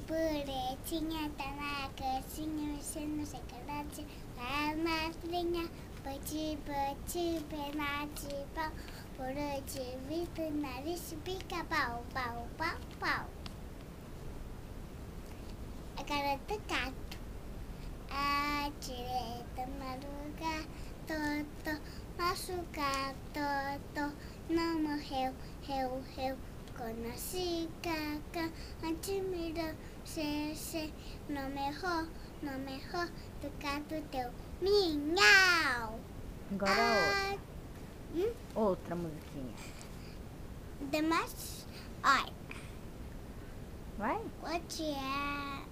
Borboletinha tá na casinha, mexendo no chocolate. A madrinha, bate, bate, perna de pau. Por de vidro, nariz, pica, pau, pau, pau, pau. A cara do gato, a direita maluca, toto, machuca, toto, não morreu, reu. Conheci caca, admirou, se, não me errou, do gato teu, miau. Agora outra musiquinha. Demais, ai, Vai? what é?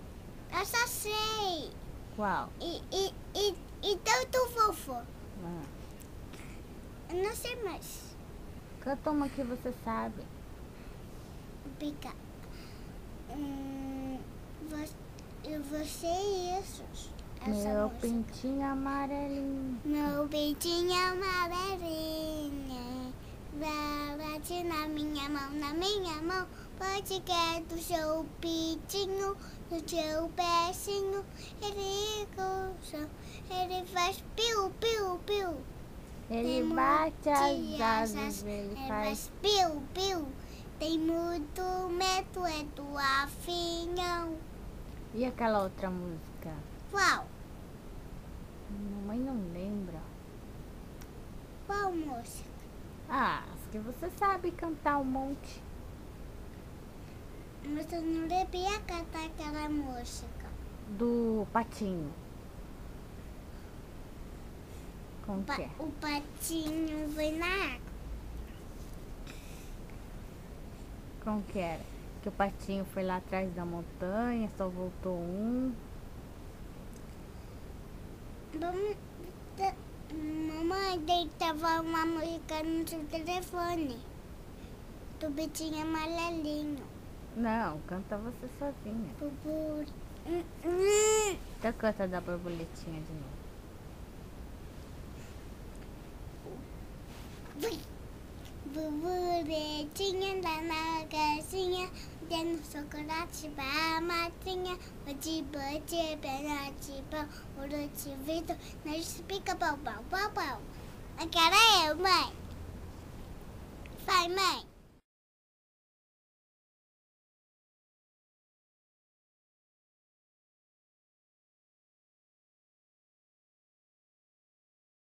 Eu só sei. Qual? E tanto fofo. Eu não sei mais. Canta uma que você sabe. Pica. Você e isso. Meu pintinho amarelinho. Meu pintinho amarelinho. Bate na minha mão. Pode que do seu pintinho, do seu pezinho. Ele gosta, ele faz piu, piu, piu. Ele bate as asas, ele faz piu, piu. Tem muito medo, é do afinhão. E aquela outra música? Qual? Mamãe não lembra. Qual música? Ah, as que você sabe cantar um monte. Mas eu não devia cantar aquela música. Do patinho. Como que é? O patinho foi na água. Como que era? Que o patinho foi lá atrás da montanha, só voltou um. Mamãe deitava uma música no seu telefone. Do bitinho amarelinho. Não, canta você sozinha. Então canta da borboletinha de novo. Borboletinha lá na casinha, dando chocolate pra madrinha. Bate, bate, perna de pau, olho de vidro, nariz, pica, pau, pau, pau, pau. Agora eu, mãe. Vai, mãe.